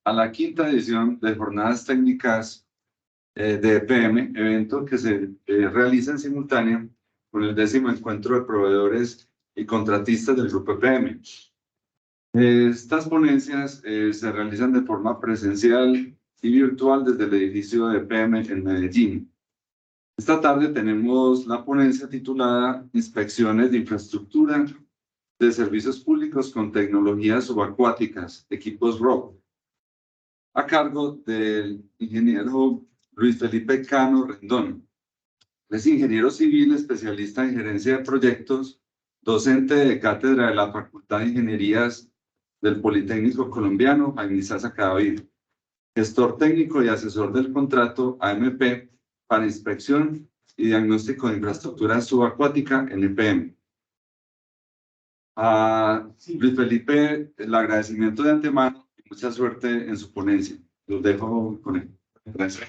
a la quinta edición de Jornadas Técnicas de EPM, evento que se realiza en simultáneo con el 10º encuentro de proveedores y contratistas del Grupo EPM. Estas ponencias se realizan de forma presencial y virtual desde el edificio de EPM en Medellín. Esta tarde tenemos la ponencia titulada Inspecciones de Infraestructura de Servicios Públicos con Tecnologías Subacuáticas, equipos ROV, a cargo del ingeniero Luis Felipe Cano Rendón. Es ingeniero civil, especialista en gerencia de proyectos, docente de cátedra de la Facultad de Ingenierías del Politécnico Colombiano, Jaime Sasa Cadavid, gestor técnico y asesor del contrato AMP para inspección y diagnóstico de infraestructura subacuática en EPM. A Luis Felipe, el agradecimiento de antemano y mucha suerte en su ponencia. Los dejo con él. Gracias.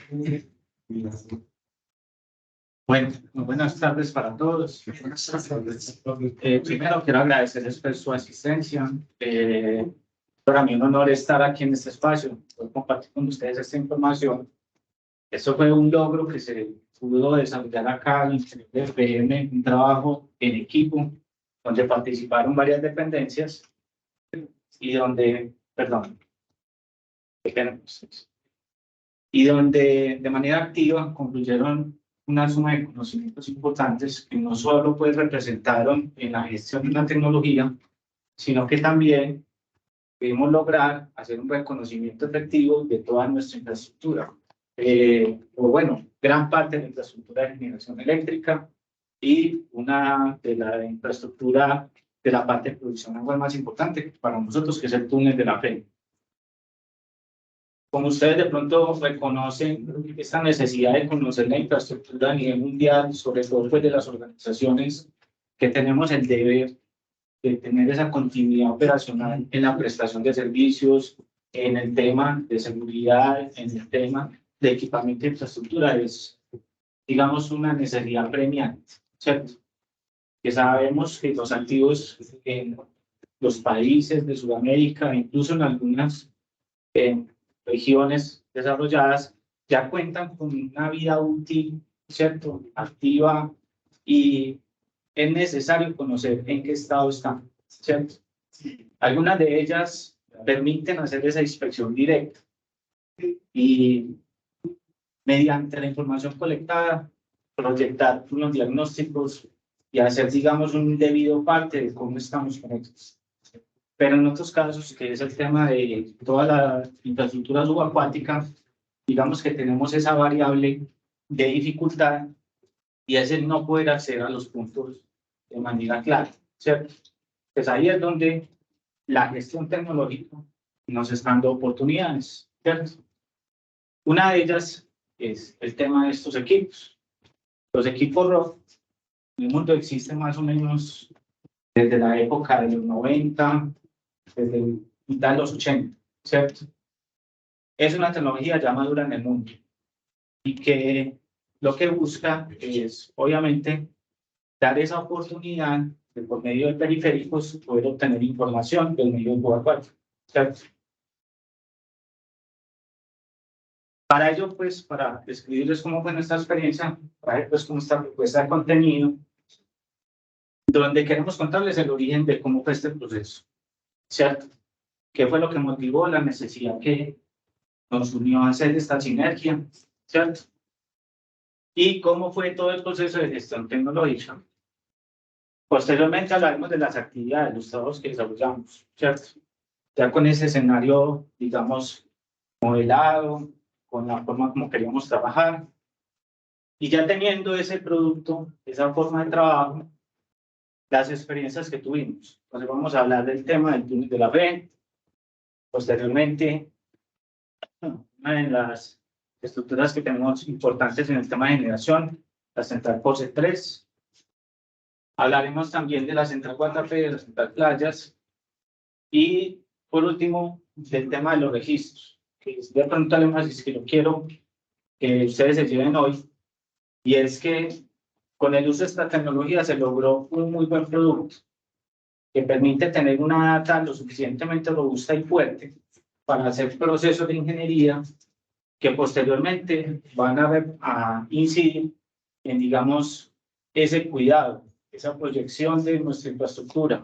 Bueno, buenas tardes para todos. Primero quiero agradecerles por su asistencia. Para mí un honor estar aquí en este espacio, poder compartir con ustedes esta información. Eso fue un logro que se pudo desarrollar acá en el EPM, un trabajo en equipo, donde participaron varias dependencias y donde, y donde de manera activa concluyeron una suma de conocimientos importantes que no solo pues representaron en la gestión de la tecnología, sino que también pudimos lograr hacer un reconocimiento efectivo de toda nuestra infraestructura. Gran parte de la infraestructura de generación eléctrica y una de la infraestructura de la parte de producción agua más importante para nosotros, que es el túnel de la fe. Como ustedes de pronto reconocen esta necesidad de conocer la infraestructura a nivel mundial, sobre todo pues de las organizaciones que tenemos el deber de tener esa continuidad operacional en la prestación de servicios, en el tema de seguridad, en el tema de equipamiento de infraestructura, es, digamos, una necesidad apremiante, ¿cierto? Que sabemos que los activos en los países de Sudamérica, incluso en algunas regiones desarrolladas, ya cuentan con una vida útil, ¿cierto? Activa, y es necesario conocer en qué estado están, ¿cierto? Algunas de ellas permiten hacer esa inspección directa y mediante la información colectada, proyectar unos diagnósticos y hacer, digamos, un debido parte de cómo estamos con ellos. Pero en otros casos, que es el tema de toda la infraestructura subacuática, digamos que tenemos esa variable de dificultad y es el no poder acceder a los puntos de manera clara, ¿cierto? Pues ahí es donde la gestión tecnológica nos está dando oportunidades, ¿cierto? Una de ellas es el tema de estos equipos. Los equipos ROV en el mundo existen más o menos desde la época de los 90, desde mitad de los 80, ¿cierto? Es una tecnología ya madura en el mundo y que lo que busca es, obviamente, dar esa oportunidad de, por medio de periféricos, poder obtener información del medio subacuático, ¿cierto? Para ello, pues, para describirles cómo fue nuestra experiencia, para ver, pues, cómo está propuesta de contenido, donde queremos contarles el origen de cómo fue este proceso, ¿cierto? ¿Qué fue lo que motivó la necesidad que nos unió a hacer esta sinergia, ¿cierto? Y cómo fue todo el proceso de gestión tecnológica. Posteriormente hablaremos de las actividades, los trabajos que desarrollamos, ¿cierto? Ya con ese escenario, digamos, modelado, con la forma como queríamos trabajar, y ya teniendo ese producto, esa forma de trabajo, las experiencias que tuvimos. Entonces vamos a hablar del tema del túnel de la fe. Posteriormente, una de las estructuras que tenemos importantes en el tema de generación, la central POSE 3. Hablaremos también de la central Guatapé, de la central Playas, y por último, del tema de los registros, que de pronto el énfasis que yo quiero que ustedes se lleven hoy, y es que con el uso de esta tecnología se logró un muy buen producto que permite tener una data lo suficientemente robusta y fuerte para hacer procesos de ingeniería que posteriormente van a incidir en, digamos, ese cuidado, esa proyección de nuestra infraestructura,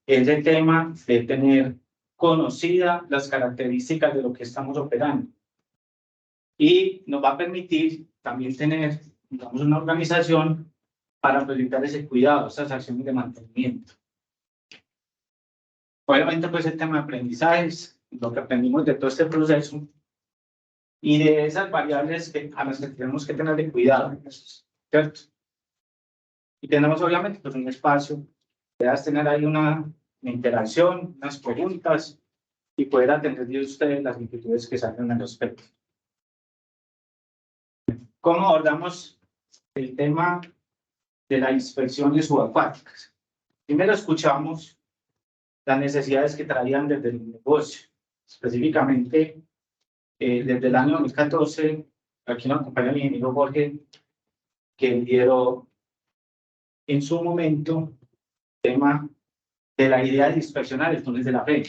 ese tema de tener conocidas las características de lo que estamos operando. Y nos va a permitir también tener, digamos, una organización para proyectar ese cuidado, esas acciones de mantenimiento. Obviamente, pues el tema de aprendizajes, lo que aprendimos de todo este proceso y de esas variables a las que tenemos que tener de cuidado, ¿cierto? Y tenemos obviamente pues un espacio, puedas tener ahí una interacción, unas preguntas y poder atender de ustedes las inquietudes que salgan al respecto. ¿Cómo abordamos el tema de las inspecciones subacuáticas? Primero escuchamos las necesidades que traían desde el negocio, específicamente desde el año 2014, aquí nos acompaña el ingeniero Jorge, que lideró en su momento el tema de la idea de inspeccionar el túnel de la fe.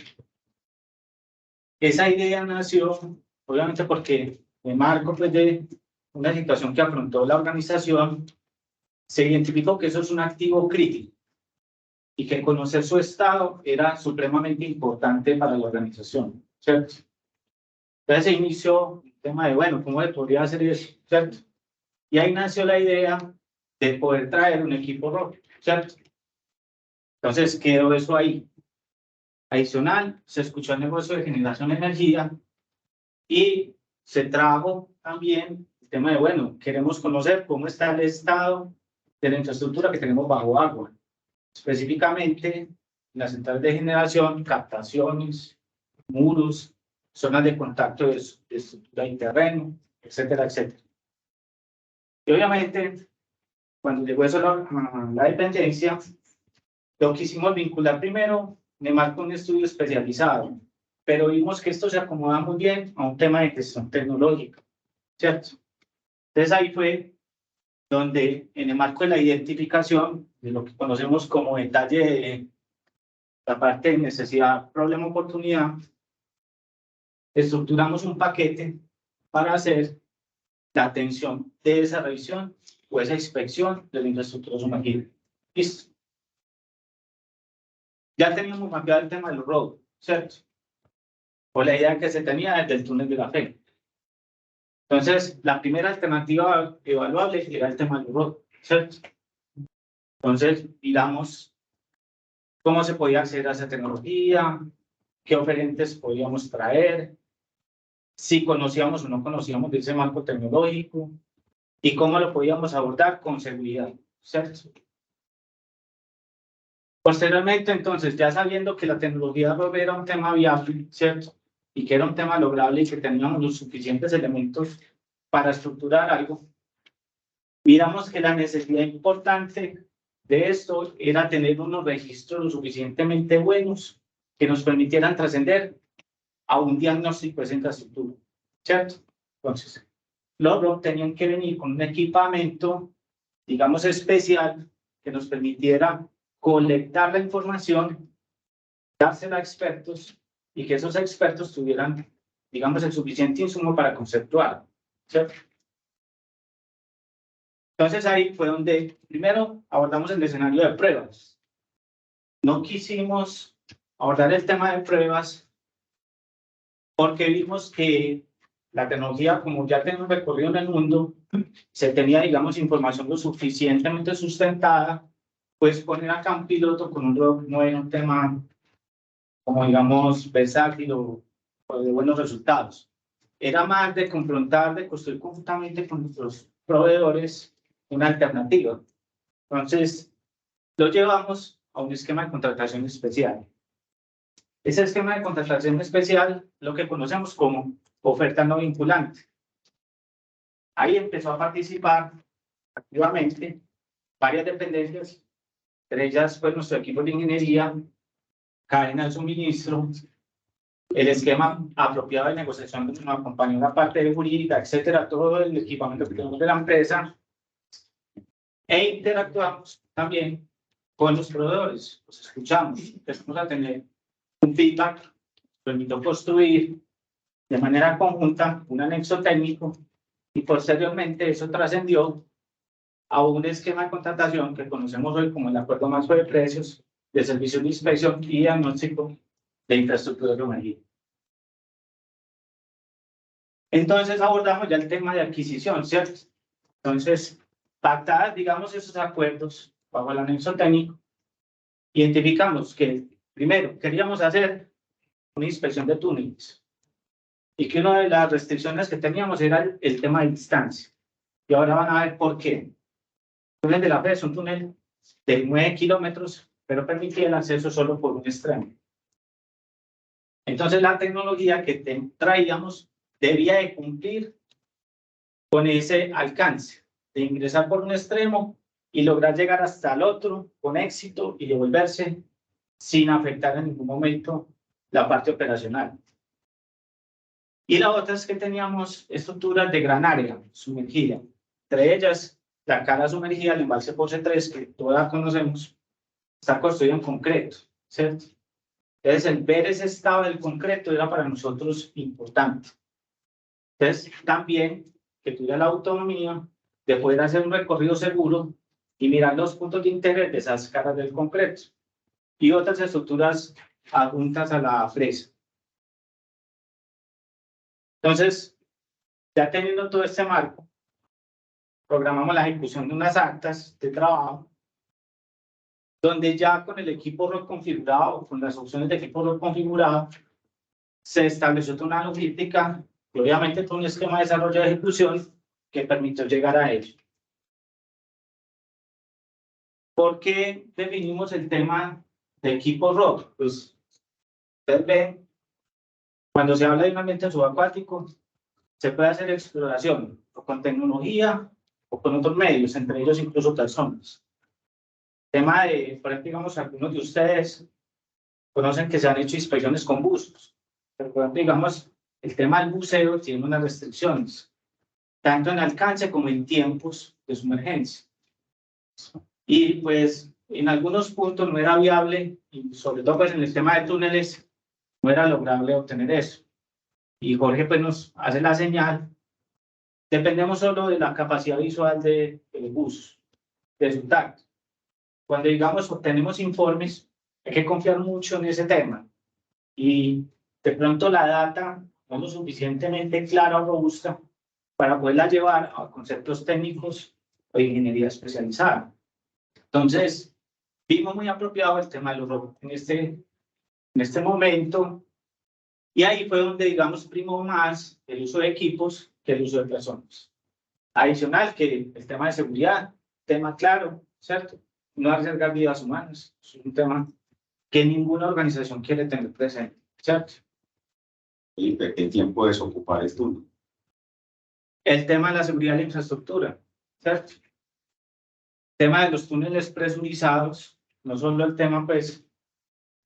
Esa idea nació, obviamente, porque en marco pues, de una situación que afrontó la organización, se identificó que eso es un activo crítico y que conocer su estado era supremamente importante para la organización, ¿cierto? Entonces se inició el tema de, bueno, ¿cómo se podría hacer eso? ¿Cierto? Y ahí nació la idea de poder traer un equipo ROV, ¿cierto? Entonces quedó eso ahí. Adicional, se escuchó el negocio de generación de energía y se trajo también el tema de, bueno, queremos conocer cómo está el estado de la infraestructura que tenemos bajo agua. Específicamente, las centrales de generación, captaciones, muros, zonas de contacto de estructura y terreno, etcétera, etcétera. Y obviamente, cuando llegó eso a la dependencia, lo quisimos vincular primero, me marcó un estudio especializado, pero vimos que esto se acomoda muy bien a un tema de gestión tecnológica, ¿cierto? Entonces ahí fue donde, en el marco de la identificación de lo que conocemos como detalle de la parte de necesidad, problema, oportunidad, estructuramos un paquete para hacer la atención de esa revisión o esa inspección de la infraestructura sumergida. Listo. Ya teníamos mapeado el tema del road, ¿cierto? O la idea que se tenía desde el túnel de la fe. Entonces, la primera alternativa evaluable era el tema del road, ¿cierto? Entonces, miramos cómo se podía acceder a esa tecnología, qué oferentes podíamos traer, si conocíamos o no conocíamos de ese marco tecnológico y cómo lo podíamos abordar con seguridad, ¿cierto? Posteriormente, entonces, ya sabiendo que la tecnología era un tema viable, ¿cierto? Y que era un tema lograble y que teníamos los suficientes elementos para estructurar algo, miramos que la necesidad importante de esto era tener unos registros lo suficientemente buenos que nos permitieran trascender a un diagnóstico de esa infraestructura, ¿cierto? Entonces, los ROV tenían que venir con un equipamiento, digamos, especial que nos permitiera colectar la información, dársela a expertos y que esos expertos tuvieran, digamos, el suficiente insumo para conceptuar, ¿cierto? Entonces ahí fue donde primero abordamos el escenario de pruebas. No quisimos abordar el tema de pruebas porque vimos que la tecnología, como ya tenemos recorrido en el mundo, se tenía, digamos, información lo suficientemente sustentada, pues poner acá un piloto con un ROV no era un tema, como digamos, versátil o de buenos resultados. Era más de confrontar, de construir conjuntamente con nuestros proveedores una alternativa. Entonces, lo llevamos a un esquema de contratación especial. Ese esquema de contratación especial, lo que conocemos como oferta no vinculante. Ahí empezó a participar activamente varias dependencias, entre ellas pues nuestro equipo de ingeniería, cadena de suministro, el esquema apropiado de negociación que nos acompañó la parte de jurídica, etcétera, todo el equipamiento que tenemos de la empresa, e interactuamos también con los proveedores, los escuchamos, empezamos a tener un feedback, permitió construir de manera conjunta un anexo técnico y posteriormente eso trascendió a un esquema de contratación que conocemos hoy como el Acuerdo Marco de Precios de Servicios de Inspección y Diagnóstico de Infraestructura de Energía. Entonces abordamos ya el tema de adquisición, ¿cierto? Entonces, pactadas, digamos, esos acuerdos bajo el anexo técnico, identificamos que, primero, queríamos hacer una inspección de túneles y que una de las restricciones que teníamos era el tema de distancia. Y ahora van a ver por qué. El túnel de la Fe es un túnel de 9 kilómetros, pero permitía el acceso solo por un extremo. Entonces, la tecnología que traíamos debía de cumplir con ese alcance, de ingresar por un extremo y lograr llegar hasta el otro con éxito y devolverse sin afectar en ningún momento la parte operacional. Y la otra es que teníamos estructuras de gran área sumergida, entre ellas la cara sumergida, el embalse Poce 3, que todas conocemos, está construido en concreto, ¿cierto? Entonces, el ver ese estado del concreto era para nosotros importante. Entonces, también que tuviera la autonomía de poder hacer un recorrido seguro y mirar los puntos de interés de esas caras del concreto y otras estructuras adjuntas a la presa. Entonces, ya teniendo todo este marco, programamos la ejecución de unas actas de trabajo donde ya con el equipo ROC configurado, con las opciones de equipo ROC configurado, se estableció toda una logística y obviamente todo un esquema de desarrollo de ejecución que permitió llegar a ello. ¿Por qué definimos el tema de equipo ROC? Pues ustedes ven, cuando se habla de un ambiente subacuático, se puede hacer exploración o con tecnología o con otros medios, entre ellos incluso personas. Tema de, por ejemplo, digamos, algunos de ustedes conocen que se han hecho inspecciones con buzos, pero por ejemplo, digamos, el tema del buceo tiene unas restricciones, tanto en alcance como en tiempos de sumergencia. Y pues en algunos puntos no era viable, y sobre todo pues en el tema de túneles, no era lograble obtener eso. Y Jorge pues nos hace la señal, dependemos solo de la capacidad visual del bus, de su tacto. Cuando digamos obtenemos informes, hay que confiar mucho en ese tema. Y de pronto la data no es lo suficientemente clara o robusta para poderla llevar a conceptos técnicos o ingeniería especializada. Entonces, vimos muy apropiado el tema de los robots en este momento, y ahí fue donde, digamos, primó más el uso de equipos que el uso de personas. Adicional que el tema de seguridad, tema claro, ¿cierto? No arriesgar vidas humanas, es un tema que ninguna organización quiere tener presente, ¿cierto? Felipe, ¿qué tiempo desocupar el túnel? El tema de la seguridad de la infraestructura, ¿cierto? El tema de los túneles presurizados, no solo el tema, pues,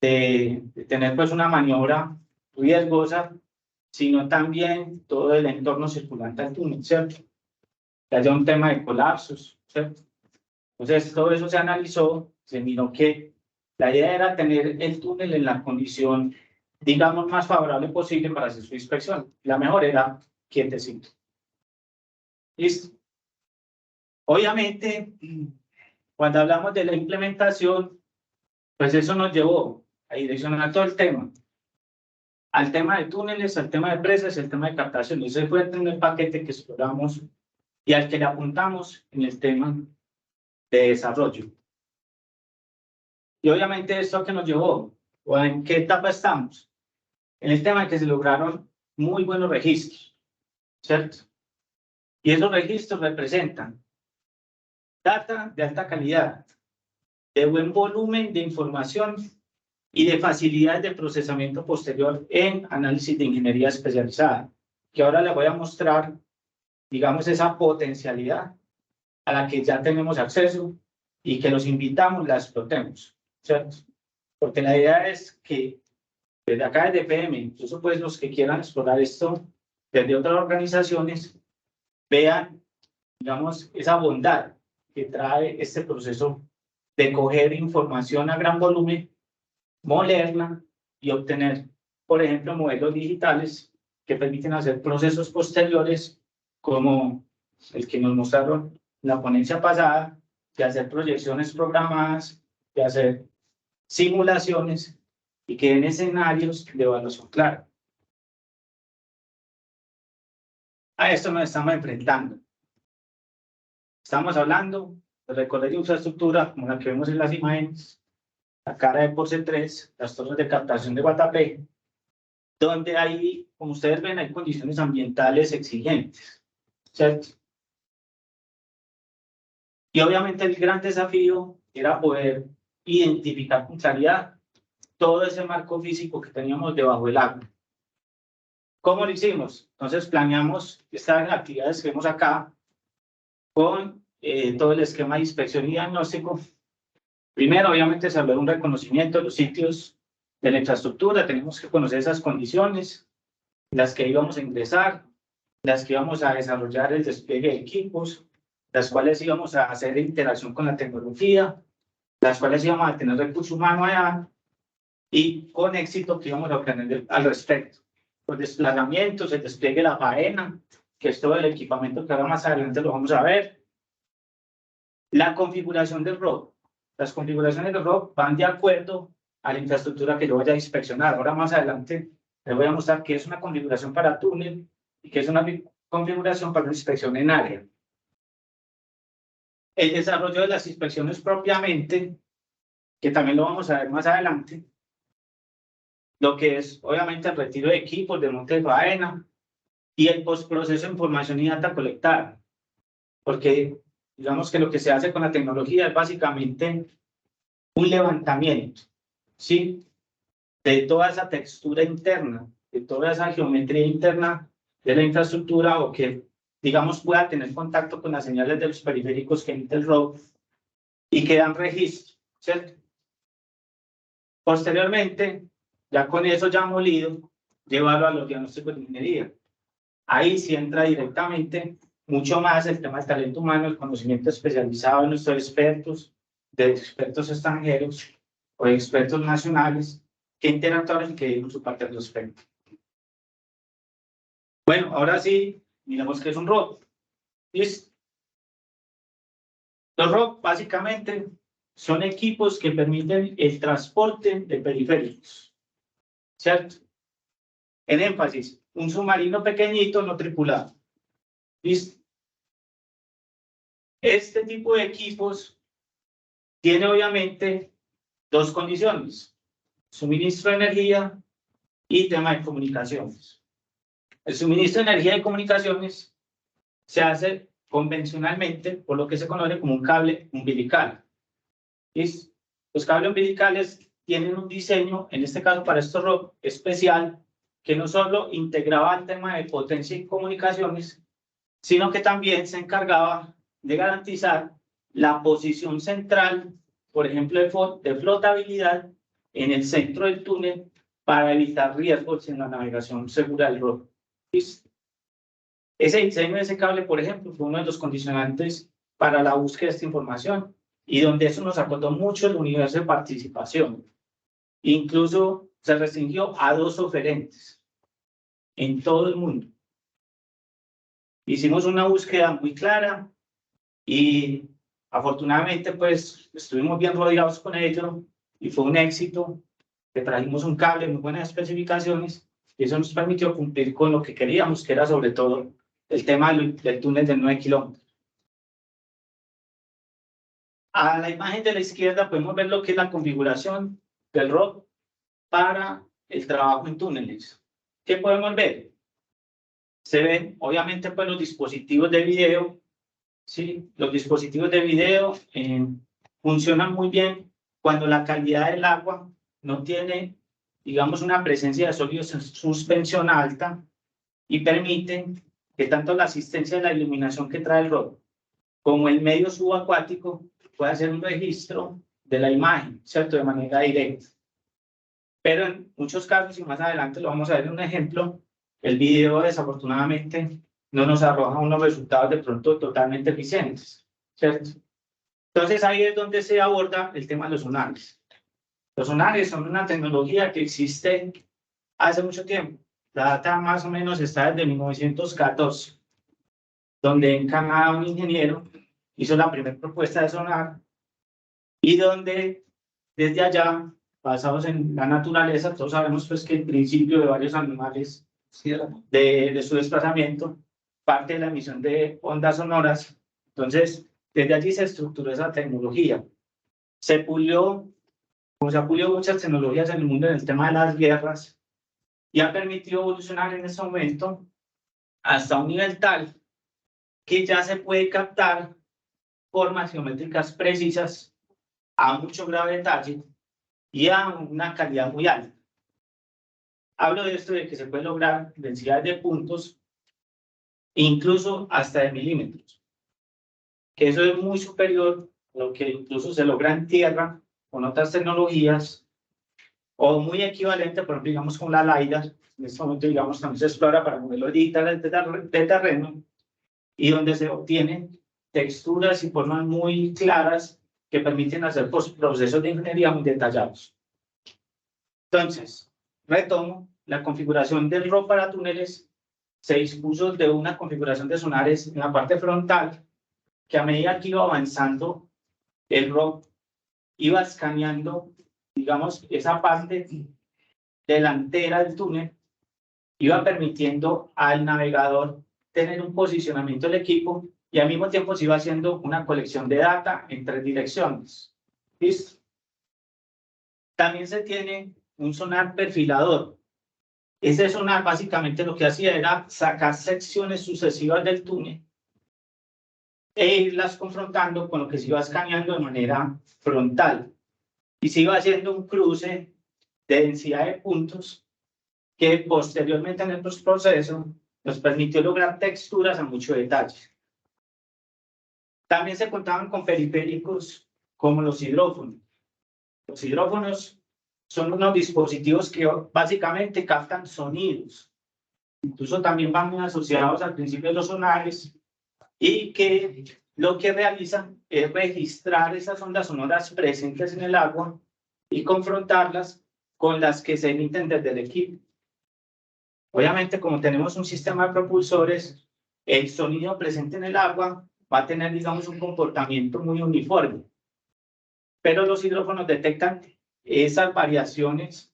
de tener, pues, una maniobra riesgosa, sino también todo el entorno circulante al túnel, ¿cierto? Que haya un tema de colapsos, ¿cierto? Entonces, todo eso se analizó, se miró que la idea era tener el túnel en la condición, digamos, más favorable posible para hacer su inspección. La mejor era quietecito. ¿Listo? Obviamente, cuando hablamos de la implementación, pues eso nos llevó a direccionar todo el tema. Al tema de túneles, al tema de presas, al tema de captación. Ese fue el primer paquete que exploramos y al que le apuntamos en el tema de desarrollo. Y obviamente esto que nos llevó, o en qué etapa estamos, en el tema de que se lograron muy buenos registros, ¿cierto? Y esos registros representan data de alta calidad, de buen volumen de información y de facilidades de procesamiento posterior en análisis de ingeniería especializada, que ahora les voy a mostrar, digamos, esa potencialidad a la que ya tenemos acceso y que los invitamos, la explotemos, ¿cierto? Porque la idea es que desde acá, desde PM, incluso pues los que quieran explorar esto desde otras organizaciones, vean, digamos, esa bondad que trae este proceso de coger información a gran volumen, moderna, y obtener, por ejemplo, modelos digitales que permiten hacer procesos posteriores, como el que nos mostraron en la ponencia pasada, de hacer proyecciones programadas, de hacer simulaciones y que den escenarios de evaluación clara. A esto nos estamos enfrentando. Estamos hablando de recorrer infraestructura como la que vemos en las imágenes, la cara de Porce 3, las torres de captación de Guatapé, donde hay, como ustedes ven, hay condiciones ambientales exigentes, ¿cierto? Y obviamente el gran desafío era poder identificar con claridad todo ese marco físico que teníamos debajo del agua. ¿Cómo lo hicimos? Entonces planeamos estas actividades que vemos acá con todo el esquema de inspección y diagnóstico. Primero, obviamente, se habló de un reconocimiento de los sitios de la infraestructura. Tenemos que conocer esas condiciones, las que íbamos a ingresar, las que íbamos a desarrollar el despliegue de equipos, las cuales íbamos a hacer interacción con la tecnología, las cuales íbamos a tener recurso humano allá y con éxito que íbamos a obtener al respecto. Los desplazamientos, el despliegue de la faena, que es todo el equipamiento que ahora más adelante lo vamos a ver. La configuración del ROV. Las configuraciones del ROV van de acuerdo a la infraestructura que yo vaya a inspeccionar. Ahora más adelante les voy a mostrar qué es una configuración para túnel y qué es una configuración para una inspección en área. El desarrollo de las inspecciones propiamente, que también lo vamos a ver más adelante, lo que es obviamente el retiro de equipos, de monte de faena y el postproceso de información y data colectada. Porque digamos que lo que se hace con la tecnología es básicamente un levantamiento, ¿sí? De toda esa textura interna, de toda esa geometría interna de la infraestructura o que, digamos, pueda tener contacto con las señales de los periféricos que emite el ROV y que dan registro, ¿cierto? Posteriormente, ya con eso ya molido, llevarlo a los diagnósticos de minería. Ahí sí entra directamente mucho más el tema del talento humano, el conocimiento especializado de nuestros expertos, de expertos extranjeros o de expertos nacionales que interactúan y que dieron su parte al respecto. Bueno, ahora sí, miremos qué es un ROV. ¿Listo? Los ROV básicamente son equipos que permiten el transporte de periféricos, ¿cierto? En énfasis, un submarino pequeñito no tripulado. ¿Listo? Este tipo de equipos tiene obviamente dos condiciones: suministro de energía y tema de comunicaciones. El suministro de energía y comunicaciones se hace convencionalmente por lo que se conoce como un cable umbilical. ¿Listo? Los cables umbilicales tienen un diseño, en este caso para estos ROV, especial, que no solo integraba el tema de potencia y comunicaciones, sino que también se encargaba de garantizar la posición central, por ejemplo, de flotabilidad en el centro del túnel para evitar riesgos en la navegación segura del ROV. Ese diseño de ese cable, por ejemplo, fue uno de los condicionantes para la búsqueda de esta información y donde eso nos acotó mucho el universo de participación. Incluso se restringió a 2 oferentes en todo el mundo. Hicimos una búsqueda muy clara y afortunadamente pues estuvimos bien rodeados con ello y fue un éxito que trajimos un cable de muy buenas especificaciones y eso nos permitió cumplir con lo que queríamos, que era sobre todo el tema del túnel de 9 kilómetros. A la imagen de la izquierda podemos ver lo que es la configuración del ROV para el trabajo en túneles. ¿Qué podemos ver? Se ven obviamente pues los dispositivos de video. Sí, los dispositivos de video funcionan muy bien cuando la calidad del agua no tiene, digamos, una presencia de sólidos en suspensión alta y permiten que tanto la asistencia de la iluminación que trae el ROV como el medio subacuático pueda hacer un registro de la imagen, ¿cierto? De manera directa. Pero en muchos casos, y más adelante lo vamos a ver en un ejemplo, el video desafortunadamente no nos arroja unos resultados de pronto totalmente eficientes, ¿cierto? Entonces ahí es donde se aborda el tema de los sonares. Los sonares son una tecnología que existe hace mucho tiempo. La data más o menos está desde 1914, donde en Canadá un ingeniero hizo la primera propuesta de sonar y donde desde allá, basados en la naturaleza, todos sabemos pues que el principio de varios animales de su desplazamiento parte de la emisión de ondas sonoras. Entonces, desde allí se estructuró esa tecnología. Se pulió, como se ha pulido muchas tecnologías en el mundo en el tema de las guerras, y ha permitido evolucionar en ese momento hasta un nivel tal que ya se puede captar formas geométricas precisas a mucho grave detalle y a una calidad muy alta. Hablo de esto de que se puede lograr densidades de puntos, incluso hasta de milímetros, que eso es muy superior a lo que incluso se logra en tierra con otras tecnologías, o muy equivalente, por ejemplo, digamos con la LiDAR. En este momento, digamos, también se explora para modelos digitales de terreno, y donde se obtienen texturas y formas muy claras que permiten hacer procesos de ingeniería muy detallados. Entonces, retomo, la configuración del ROV para túneles se dispuso de una configuración de sonares en la parte frontal, que a medida que iba avanzando el ROV iba escaneando, digamos, esa parte delantera del túnel, iba permitiendo al navegador tener un posicionamiento del equipo y al mismo tiempo se iba haciendo una colección de data en 3 direcciones. ¿Listo? También se tiene un sonar perfilador. Ese sonar básicamente lo que hacía era sacar secciones sucesivas del túnel e irlas confrontando con lo que se iba escaneando de manera frontal. Y se iba haciendo un cruce de densidad de puntos que posteriormente en el proceso nos permitió lograr texturas a mucho detalle. También se contaban con periféricos como los hidrófonos. Los hidrófonos son unos dispositivos que básicamente captan sonidos. Incluso también van muy asociados al principio de los sonares y que lo que realizan es registrar esas ondas sonoras presentes en el agua y confrontarlas con las que se emiten desde el equipo. Obviamente, como tenemos un sistema de propulsores, el sonido presente en el agua va a tener, digamos, un comportamiento muy uniforme. Pero los hidrófonos detectan esas variaciones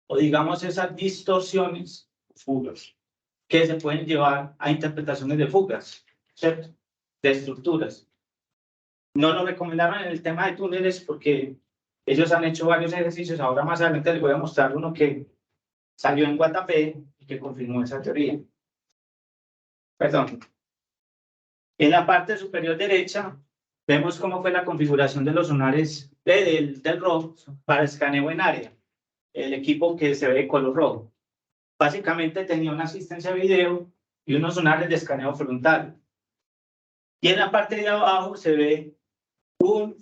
o, digamos, esas distorsiones, fugas, que se pueden llevar a interpretaciones de fugas, ¿cierto? De estructuras. No lo recomendaron en el tema de túneles porque ellos han hecho varios ejercicios. Ahora más adelante les voy a mostrar uno que salió en Guatapé y que confirmó esa teoría. Perdón. En la parte superior derecha vemos cómo fue la configuración de los sonares del ROV para escaneo en área, el equipo que se ve de color rojo. Básicamente tenía una asistencia de video y unos sonares de escaneo frontal. Y en la parte de abajo se ve un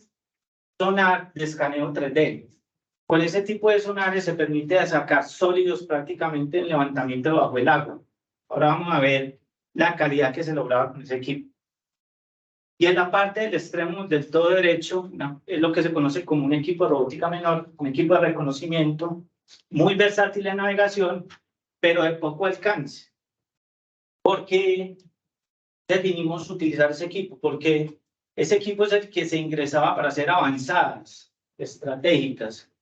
sonar de escaneo 3D. Con ese tipo de sonares se permite sacar sólidos prácticamente en levantamiento bajo el agua. Ahora vamos a ver la calidad que se lograba con ese equipo. Y en la parte del extremo del todo derecho, es lo que se conoce como un equipo de robótica menor, un equipo de reconocimiento, muy versátil en navegación, pero de poco alcance. ¿Por qué definimos utilizar ese equipo? Porque ese equipo es el que se ingresaba para hacer avanzadas, estratégicas,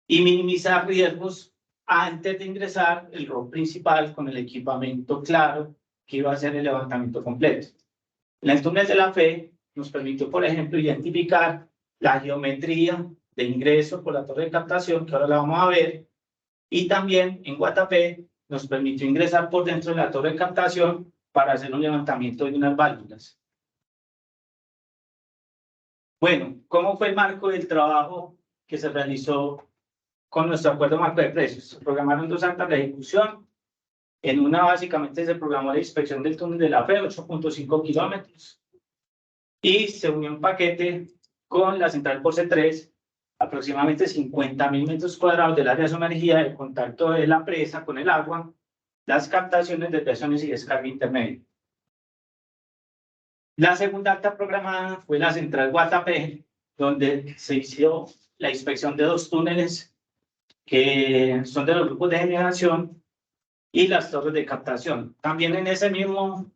y minimizar riesgos antes de ingresar el ROV principal con el equipamiento claro que iba a hacer el levantamiento completo. El túnel de la fe nos permitió, por ejemplo, identificar la geometría de ingreso por la torre de captación, que ahora la vamos a ver, y también en Guatapé nos permitió ingresar por dentro de la torre de captación para hacer un levantamiento de unas válvulas. Bueno, ¿cómo fue el marco del trabajo que se realizó con nuestro acuerdo marco de precios? Se programaron 2 actas de ejecución. En una, básicamente, se programó la inspección del túnel de la fe, 8.5 kilómetros, y se unió un paquete con la central por C3, aproximadamente 50.000 metros cuadrados del área de sumergida, el contacto de la presa con el agua, las captaciones, desviaciones y descarga intermedia. La segunda acta programada fue la central Guatapé, donde se hizo la inspección de 2 túneles que son de los grupos de generación y las torres de captación. También en ese mismo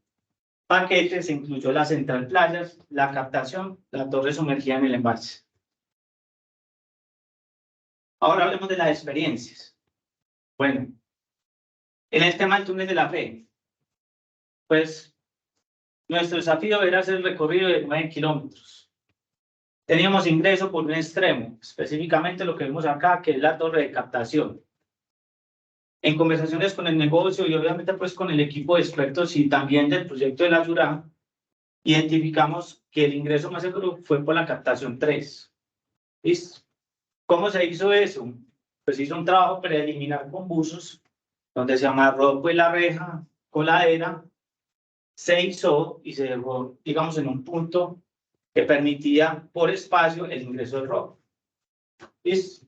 paquete se incluyó la central playas, la captación, la torre sumergida en el embalse. Ahora hablemos de las experiencias. Bueno, en el tema del túnel de la fe, pues nuestro desafío era hacer el recorrido de 9 kilómetros. Teníamos ingreso por un extremo, específicamente lo que vemos acá, que es la torre de captación. En conversaciones con el negocio y obviamente pues con el equipo de expertos y también del proyecto de la Yurá, identificamos que el ingreso más seguro fue por la captación 3. ¿Listo? ¿Cómo se hizo eso? Pues hizo un trabajo preliminar con buzos, donde se amarró pues la reja coladera, se hizo y se dejó, digamos, en un punto que permitía por espacio el ingreso del robo. ¿Listo?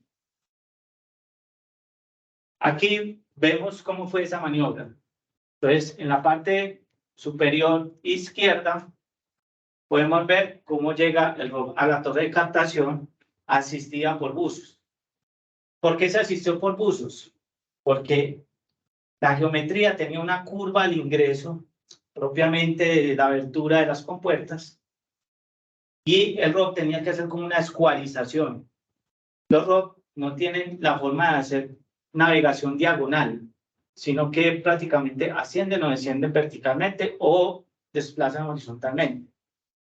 Aquí vemos cómo fue esa maniobra. Entonces, en la parte superior izquierda, podemos ver cómo llega el robo a la torre de captación asistida por buzos. ¿Por qué se asistió por buzos? Porque la geometría tenía una curva al ingreso, propiamente de la abertura de las compuertas, y el ROP tenía que hacer como una escualización. Los ROP no tienen la forma de hacer navegación diagonal, sino que prácticamente ascienden o descienden verticalmente o desplazan horizontalmente.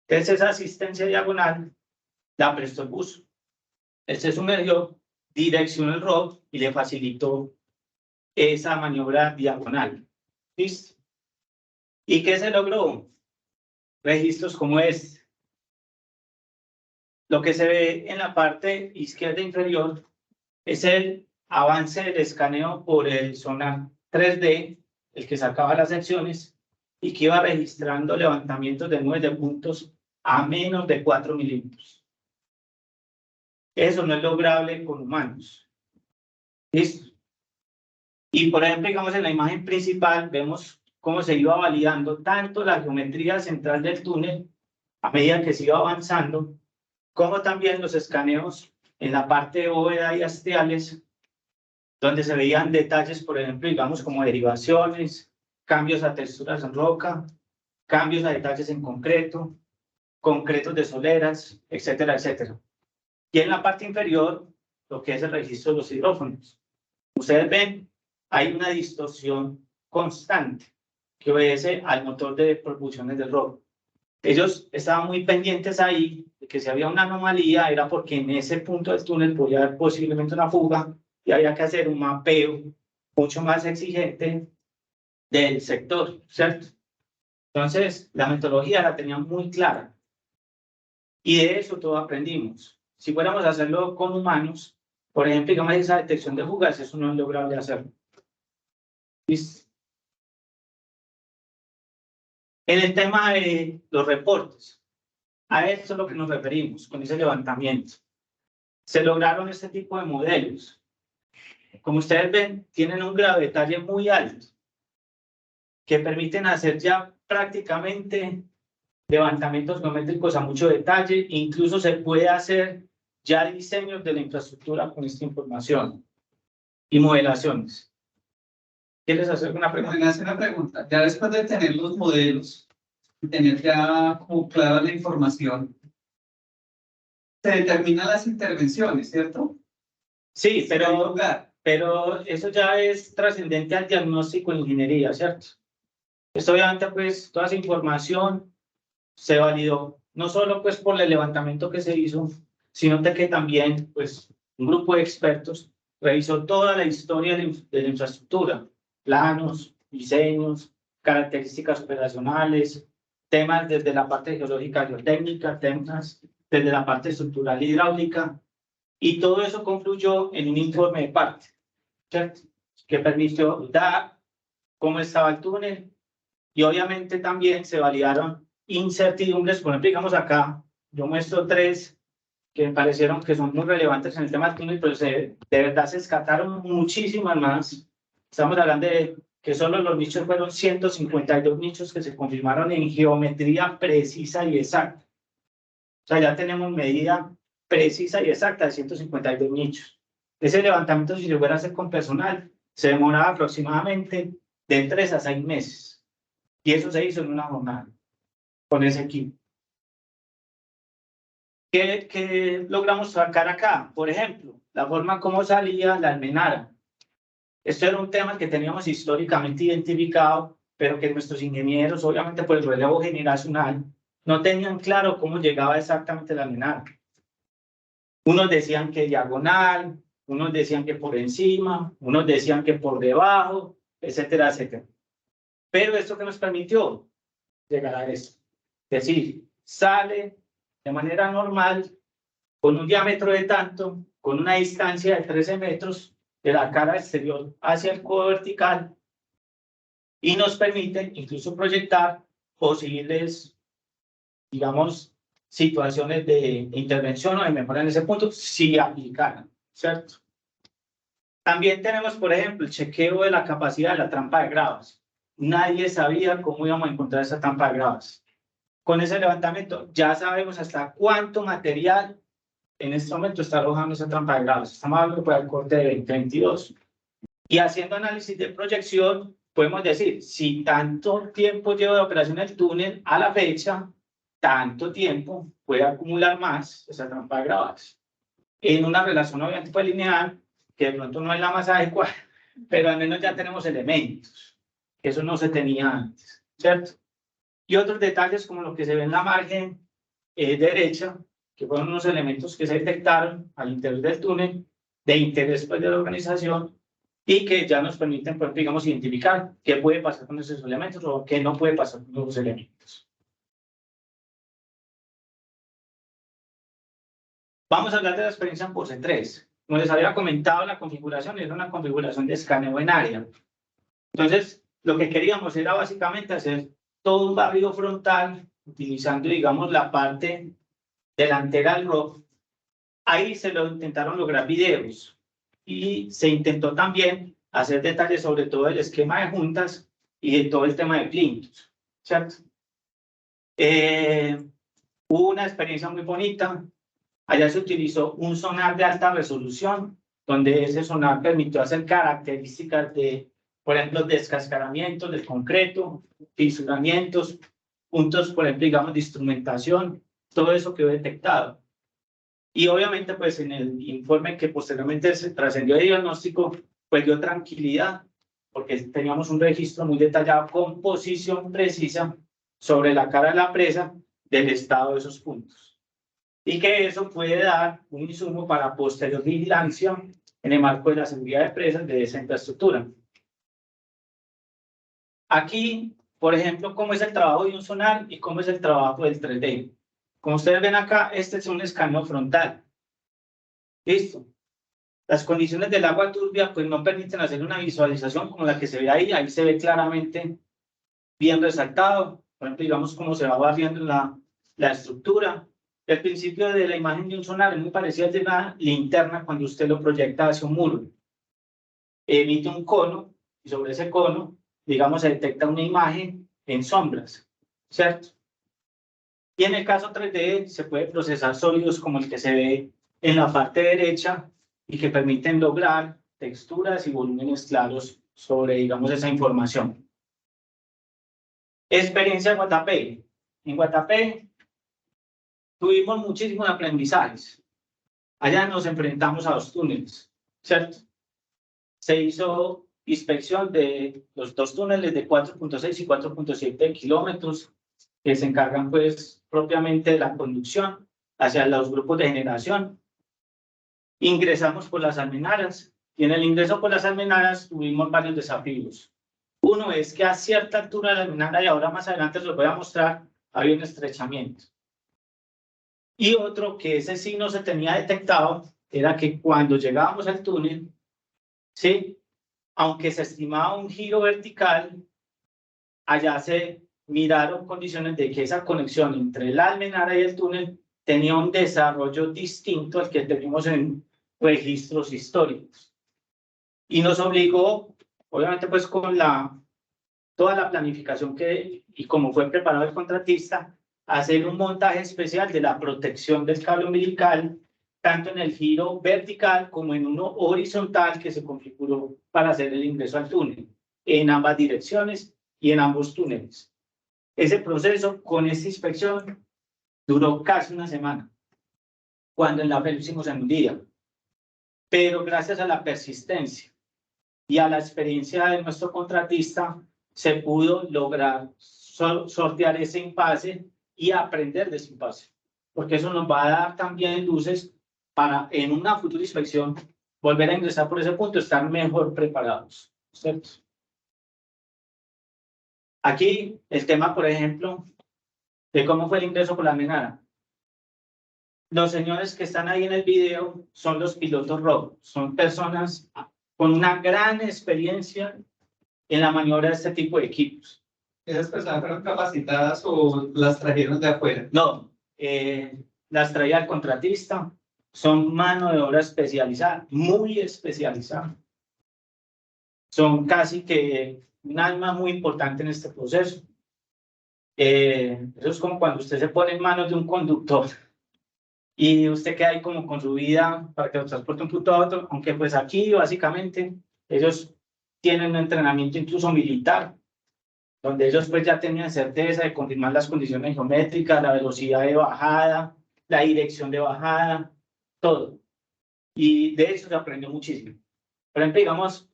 Entonces esa asistencia diagonal la prestó el buzo. Él se sumergió, direccionó el ROP y le facilitó esa maniobra diagonal. ¿Listo? ¿Y qué se logró? Registros como este. Lo que se ve en la parte izquierda inferior es el avance del escaneo por el sonar 3D, el que sacaba las secciones y que iba registrando levantamientos de nubes de puntos a menos de 4 milímetros. Eso no es lograble con humanos. ¿Listo? Y por ejemplo, digamos en la imagen principal vemos cómo se iba validando tanto la geometría central del túnel a medida que se iba avanzando, como también los escaneos en la parte de bóveda y hastiales, donde se veían detalles, por ejemplo, digamos como derivaciones, cambios a texturas en roca, cambios a detalles en concreto, concretos de soleras, etcétera, etcétera. Y en la parte inferior, lo que es el registro de los hidrófonos. Ustedes ven, hay una distorsión constante que obedece al motor de propulsiones del rover. Ellos estaban muy pendientes ahí de que si había una anomalía era porque en ese punto del túnel podía haber posiblemente una fuga y había que hacer un mapeo mucho más exigente del sector, ¿cierto? Entonces, la metodología la tenían muy clara y de eso todo aprendimos. Si fuéramos a hacerlo con humanos, por ejemplo, digamos esa detección de fugas, eso no es lograble hacerlo. ¿Listo? En el tema de los reportes, a esto es lo que nos referimos con ese levantamiento. Se lograron este tipo de modelos. Como ustedes ven, tienen un grado de detalle muy alto que permiten hacer ya prácticamente levantamientos geométricos a mucho detalle. Incluso se puede hacer ya diseños de la infraestructura con esta información y modelaciones. ¿Quieres hacer una pregunta? Me hace una pregunta. Ya después de tener los modelos, tener ya como clara la información, se determinan las intervenciones, ¿cierto? Sí, En lugar. pero eso ya es trascendente al diagnóstico de ingeniería, ¿cierto? Esto obviamente, pues, toda esa información se validó, no solo pues por el levantamiento que se hizo, sino de que también, pues, un grupo de expertos revisó toda la historia de la infraestructura, planos, diseños, características operacionales, temas desde la parte geológica, geotécnica, temas desde la parte estructural hidráulica, y todo eso confluyó en un informe de parte, ¿cierto? Que permitió dar cómo estaba el túnel, y obviamente también se validaron incertidumbres. Por ejemplo, digamos acá, yo muestro 3 que me parecieron que son muy relevantes en el tema del túnel, pero de verdad se descartaron muchísimas más. Estamos hablando de que solo los nichos fueron 152 nichos que se confirmaron en geometría precisa y exacta. O sea, ya tenemos medida precisa y exacta de 152 nichos. Ese levantamiento, si se fuera a hacer con personal, se demoraba aproximadamente de 3 a 6 meses. Y eso se hizo en una jornada con ese equipo. ¿Qué logramos sacar acá? Por ejemplo, la forma como salía la almenara. Esto era un tema que teníamos históricamente identificado, pero que nuestros ingenieros, obviamente por el relevo generacional, no tenían claro cómo llegaba exactamente la almenara. Unos decían que diagonal, unos decían que por encima, unos decían que por debajo, etcétera, etcétera. Pero esto que nos permitió llegar a esto. Es decir, sale de manera normal, con un diámetro de tanto, con una distancia de 13 metros de la cara exterior hacia el codo vertical, y nos permite incluso proyectar posibles, digamos, situaciones de intervención o de mejora en ese punto, si aplicaran, ¿cierto? También tenemos, por ejemplo, el chequeo de la capacidad de la trampa de gravas. Nadie sabía cómo íbamos a encontrar esa trampa de gravas. Con ese levantamiento ya sabemos hasta cuánto material en este momento está arrojando esa trampa de gravas. Estamos hablando del corte de 2022. Y haciendo análisis de proyección, podemos decir, si tanto tiempo lleva de operación el túnel a la fecha, tanto tiempo puede acumular más esa trampa de gravas. En una relación obviamente pues lineal, que de pronto no es la más adecuada, pero al menos ya tenemos elementos, que eso no se tenía antes, ¿cierto? Y otros detalles como lo que se ve en la margen derecha, que fueron unos elementos que se detectaron al interior del túnel de interés pues, de la organización y que ya nos permiten, pues, digamos, identificar qué puede pasar con esos elementos o qué no puede pasar con esos elementos. Vamos a hablar de la experiencia en POSE 3. Como les había comentado, la configuración era una configuración de escaneo en área. Entonces, lo que queríamos era básicamente hacer todo un barrido frontal utilizando, digamos, la parte delantera del ROV. Ahí se lo intentaron lograr videos y se intentó también hacer detalles sobre todo el esquema de juntas y de todo el tema de plintos, ¿cierto? Hubo una experiencia muy bonita. Allá se utilizó un sonar de alta resolución, donde ese sonar permitió hacer características de, por ejemplo, descascaramientos del concreto, fisuramientos, puntos, por ejemplo, digamos, de instrumentación, todo eso quedó detectado. Y obviamente, pues en el informe que posteriormente se trascendió de diagnóstico, pues dio tranquilidad, porque teníamos un registro muy detallado con posición precisa sobre la cara de la presa del estado de esos puntos. Y que eso puede dar un insumo para posterior vigilancia en el marco de la seguridad de presas de esa infraestructura. Aquí, por ejemplo, cómo es el trabajo de un sonar y cómo es el trabajo del 3D. Como ustedes ven acá, este es un escaneo frontal. Listo. Las condiciones del agua turbia pues no permiten hacer una visualización como la que se ve ahí. Ahí se ve claramente bien resaltado. Por ejemplo, digamos cómo se va barriendo la estructura. El principio de la imagen de un sonar es muy parecido al de una linterna cuando usted lo proyecta hacia un muro. Emite un cono y sobre ese cono, digamos, se detecta una imagen en sombras, ¿cierto? Y en el caso 3D se puede procesar sólidos como el que se ve en la parte derecha y que permiten lograr texturas y volúmenes claros sobre, digamos, esa información. Experiencia en Guatapé. En Guatapé tuvimos muchísimos aprendizajes. Allá nos enfrentamos a los túneles, ¿cierto? Se hizo inspección de los 2 túneles de 4.6 y 4.7 kilómetros que se encargan, pues, propiamente de la conducción hacia los grupos de generación. Ingresamos por las almenaras y en el ingreso por las almenaras tuvimos varios desafíos. Uno es que a cierta altura de la almenara, y ahora más adelante os lo voy a mostrar, había un estrechamiento. Y otro que ese sí no se tenía detectado era que cuando llegábamos al túnel, ¿sí? Aunque se estimaba un giro vertical, allá se miraron condiciones de que esa conexión entre la almenara y el túnel tenía un desarrollo distinto al que tenemos en registros históricos. Y nos obligó, obviamente pues con toda la planificación y como fue preparado el contratista, a hacer un montaje especial de la protección del cable umbilical, tanto en el giro vertical como en uno horizontal que se configuró para hacer el ingreso al túnel. en ambas direcciones y en ambos túneles. Ese proceso con esta inspección duró casi una semana, cuando en la FEL lo hicimos en un día. Pero gracias a la persistencia y a la experiencia de nuestro contratista, se pudo lograr sortear ese impasse y aprender de ese impasse, porque eso nos va a dar también luces para en una futura inspección volver a ingresar por ese punto, estar mejor preparados, ¿cierto? Aquí el tema, por ejemplo, de cómo fue el ingreso por la almenara. Los señores que están ahí en el video son los pilotos ROV, son personas con una gran experiencia en la maniobra de este tipo de equipos. ¿Esas personas fueron capacitadas o las trajeron de afuera? No, las traía el contratista, son mano de obra especializada, muy especializada. Son casi que un alma muy importante en este proceso. Eso es como cuando usted se pone en manos de un conductor y usted queda ahí como con su vida para que lo transporte de un punto a otro, aunque pues aquí básicamente ellos tienen un entrenamiento incluso militar, donde ellos pues ya tenían certeza de confirmar las condiciones geométricas, la velocidad de bajada, la dirección de bajada, todo. Y de eso se aprendió muchísimo. Por ejemplo, digamos,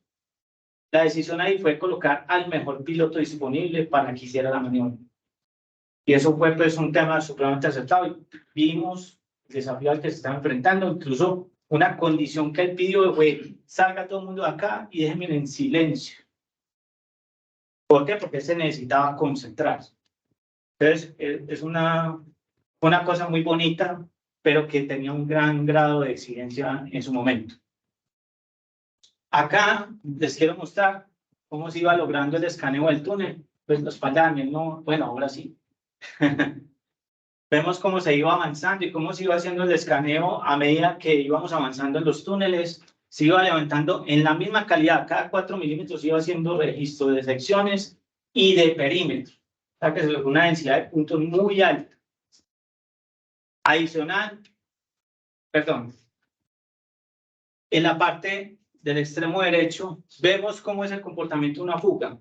la decisión ahí fue colocar al mejor piloto disponible para que hiciera la maniobra. Y eso fue pues un tema supremamente acertado. Y vimos el desafío al que se estaba enfrentando, incluso una condición que él pidió fue: salga todo el mundo de acá y déjenme en silencio. ¿Por qué? Porque él se necesitaba concentrarse. Entonces, es una cosa muy bonita, pero que tenía un gran grado de exigencia en su momento. Acá les quiero mostrar cómo se iba logrando el escaneo del túnel. Pues los pandamios, no, bueno, ahora sí. Vemos cómo se iba avanzando y cómo se iba haciendo el escaneo a medida que íbamos avanzando en los túneles. Se iba levantando en la misma calidad, cada 4 milímetros iba haciendo registro de secciones y de perímetro. O sea que se logró una densidad de puntos muy alta. Adicional, perdón, en la parte del extremo derecho vemos cómo es el comportamiento de una fuga.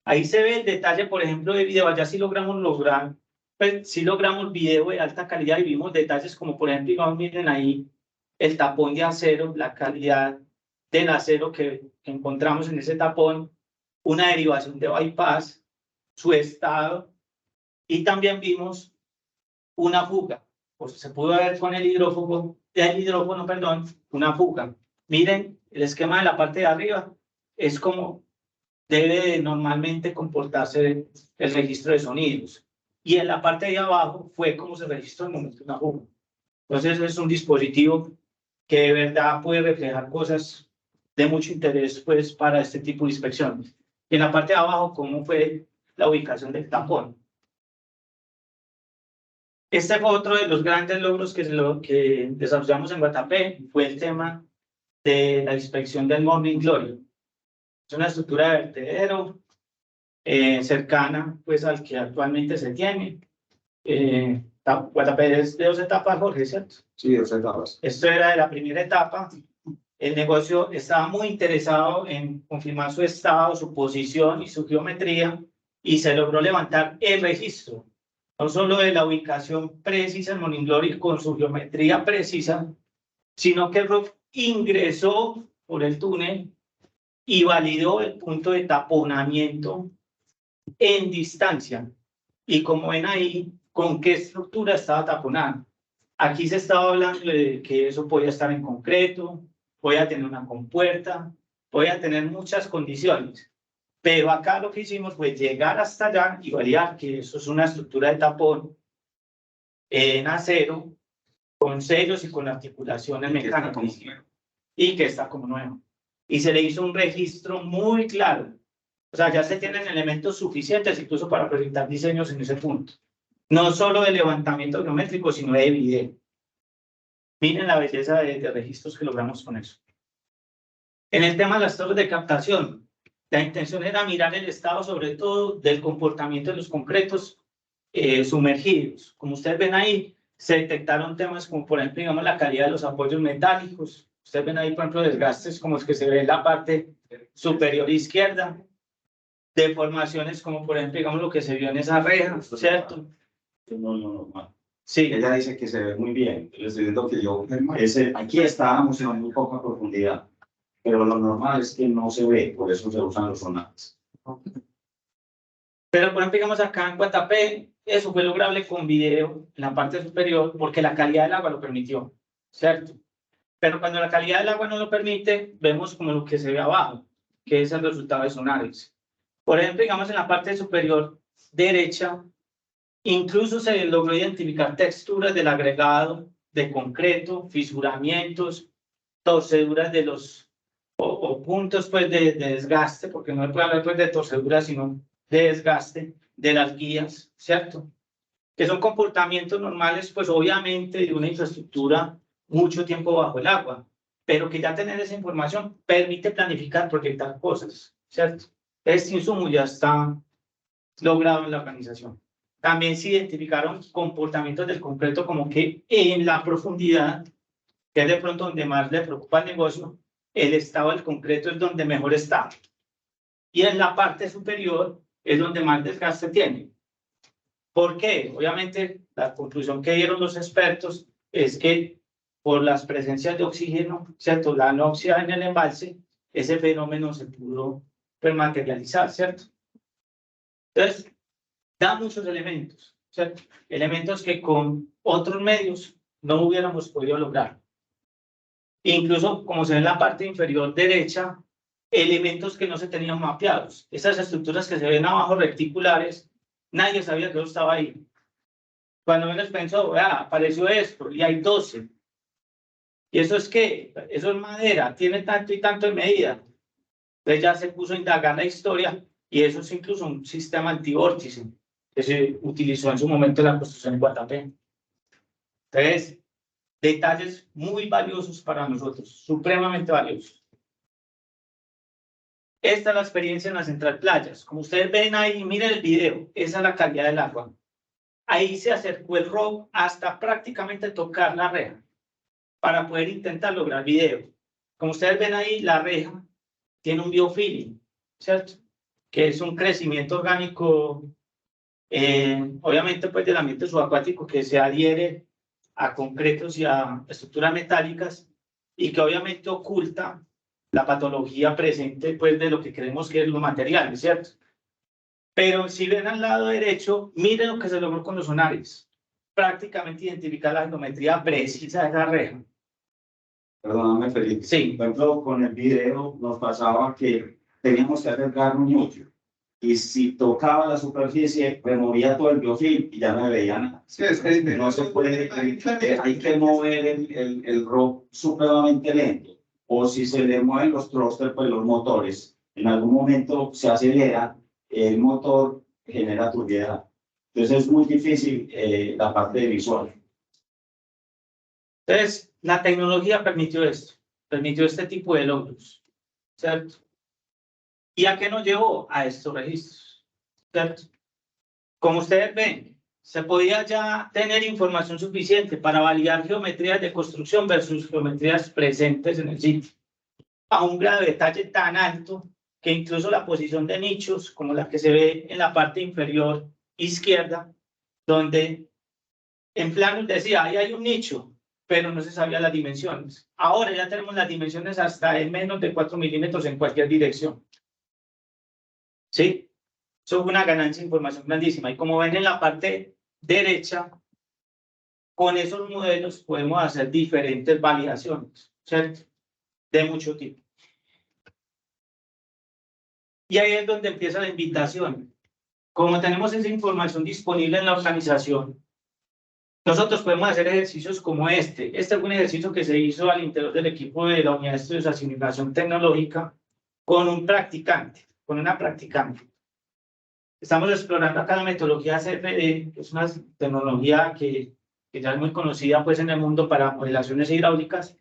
Ahí se ve el detalle, por ejemplo, de video. Allá sí logramos lograr, pues sí logramos video de alta calidad y vimos detalles como, por ejemplo, digamos, miren ahí el tapón de acero, la calidad del acero que encontramos en ese tapón, una derivación de bypass, su estado, y también vimos una fuga. Pues se pudo ver con el hidrófono, perdón, una fuga. Miren el esquema de la parte de arriba, es como debe normalmente comportarse el registro de sonidos. Y en la parte de abajo fue como se registró en el momento de una fuga. Entonces es un dispositivo que de verdad puede reflejar cosas de mucho interés pues, para este tipo de inspecciones. Y en la parte de abajo, cómo fue la ubicación del tapón. Este fue otro de los grandes logros que desarrollamos en Guatapé, fue el tema de la inspección del Morning Glory. Es una estructura de vertedero cercana pues, al que actualmente se tiene. Guatapé es de 2 etapas, Jorge, ¿cierto? Sí, 2 etapas. Esto era de la primera etapa. El negocio estaba muy interesado en confirmar su estado, su posición y su geometría, y se logró levantar el registro, no solo de la ubicación precisa en Morning Glory con su geometría precisa, sino que el ROV ingresó por el túnel y validó el punto de taponamiento en distancia. Y como ven ahí, con qué estructura estaba taponando. Aquí se estaba hablando de que eso podía estar en concreto, podía tener una compuerta, podía tener muchas condiciones. Pero acá lo que hicimos fue llegar hasta allá y validar que eso es una estructura de tapón en acero, con sellos y con articulaciones mecánicas. Y que está como nuevo. Y se le hizo un registro muy claro. O sea, ya se tienen elementos suficientes incluso para presentar diseños en ese punto. No solo de levantamiento geométrico, sino de video. Miren la belleza de registros que logramos con eso. En el tema de las torres de captación, la intención era mirar el estado, sobre todo, del comportamiento de los concretos sumergidos. Como ustedes ven ahí, se detectaron temas como, por ejemplo, digamos, la calidad de los apoyos metálicos. Ustedes ven ahí, por ejemplo, desgastes como los que se ve en la parte superior izquierda. deformaciones como por ejemplo, digamos lo que se vio en esa reja, ¿cierto? No, normal. Sí, Ella dice que se ve muy bien. Le estoy diciendo que yo, aquí estábamos en muy poca profundidad, pero lo normal es que no se ve, por eso se usan los sonares. pero por ejemplo, digamos acá en Guatapé, eso fue lograble con video en la parte superior porque la calidad del agua lo permitió, ¿cierto? Pero cuando la calidad del agua no lo permite, vemos como lo que se ve abajo, que es el resultado de sonares. Por ejemplo, digamos en la parte superior derecha, incluso se logró identificar texturas del agregado de concreto, fisuramientos, torceduras de los o puntos pues de desgaste, porque no se puede hablar pues de torceduras, sino de desgaste de las guías, ¿cierto? Que son comportamientos normales, pues obviamente de una infraestructura mucho tiempo bajo el agua, pero que ya tener esa información permite planificar, proyectar cosas, ¿cierto? Este insumo ya está logrado en la organización. También se identificaron comportamientos del concreto como que en la profundidad, que es de pronto donde más le preocupa al negocio, el estado del concreto es donde mejor está. Y en la parte superior es donde más desgaste tiene. ¿Por qué? Obviamente, la conclusión que dieron los expertos es que por las presencias de oxígeno, ¿cierto? La anoxia en el embalse, ese fenómeno se pudo materializar, ¿cierto? Entonces, da muchos elementos, ¿cierto? Elementos que con otros medios no hubiéramos podido lograr. Incluso, como se ve en la parte inferior derecha, elementos que no se tenían mapeados. Esas estructuras que se ven abajo reticulares, nadie sabía que eso estaba ahí. Cuando menos pensó, apareció esto, y hay 12. ¿Y eso es qué? Eso es madera, tiene tanto y tanto de medida. Entonces ya se puso a indagar la historia, y eso es incluso un sistema antivórtice que se utilizó en su momento en la construcción en Guatapé. Entonces, detalles muy valiosos para nosotros, supremamente valiosos. Esta es la experiencia en la Central Playas. Como ustedes ven ahí, miren el video, esa es la calidad del agua. Ahí se acercó el ROV hasta prácticamente tocar la reja para poder intentar lograr video. Como ustedes ven ahí, la reja tiene un biofilling, ¿cierto? Que es un crecimiento orgánico, obviamente pues del ambiente subacuático que se adhiere a concretos y a estructuras metálicas y que obviamente oculta la patología presente pues de lo que creemos que es los materiales, ¿cierto? Pero si ven al lado derecho, miren lo que se logró con los sonares. Prácticamente identificar la geometría precisa de esa reja. Perdóname, Felipe. Sí. Por ejemplo, con el video nos pasaba que teníamos que acercar un núcleo y si tocaba la superficie, removía todo el biofilm y ya no veía nada. Sí, es que No se puede, hay que mover el ROV supremamente lento. O si se le mueven los thrusters, pues los motores, en algún momento se acelera, el motor genera turbiedad. Entonces es muy difícil la parte de visual. Entonces, la tecnología permitió esto, permitió este tipo de logros, ¿cierto? ¿Y a qué nos llevó? A estos registros, ¿cierto? Como ustedes ven, se podía ya tener información suficiente para validar geometrías de construcción versus geometrías presentes en el sitio, a un grado de detalle tan alto que incluso la posición de nichos, como la que se ve en la parte inferior izquierda, donde en planos decía, ahí hay un nicho, pero no se sabían las dimensiones. Ahora ya tenemos las dimensiones hasta en menos de 4 milímetros en cualquier dirección. ¿Sí? Eso es una ganancia de información grandísima. Y como ven en la parte derecha, con esos modelos podemos hacer diferentes validaciones, ¿cierto? De mucho tipo. Y ahí es donde empieza la invitación. Como tenemos esa información disponible en la organización, nosotros podemos hacer ejercicios como este. Este es un ejercicio que se hizo al interior del equipo de la Unidad de Estudios de Asimilación Tecnológica con un practicante, con una practicante. Estamos explorando acá la metodología CFD, que es una tecnología que ya es muy conocida pues, en el mundo para modelaciones hidráulicas,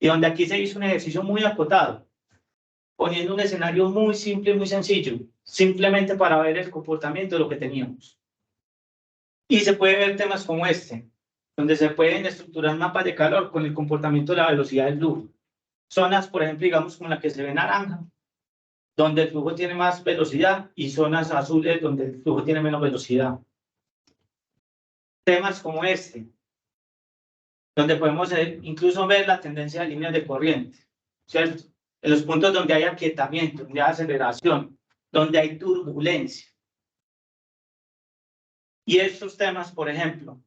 y donde aquí se hizo un ejercicio muy acotado, poniendo un escenario muy simple y muy sencillo, simplemente para ver el comportamiento de lo que teníamos. Y se puede ver temas como este, donde se pueden estructurar mapas de calor con el comportamiento de la velocidad del flujo. Zonas, por ejemplo, digamos como la que se ve naranja, donde el flujo tiene más velocidad y zonas azules donde el flujo tiene menos velocidad. Temas como este, donde podemos incluso ver la tendencia de líneas de corriente, ¿cierto? En los puntos donde hay aquietamiento, donde hay aceleración, donde hay turbulencia. Y estos temas, por ejemplo,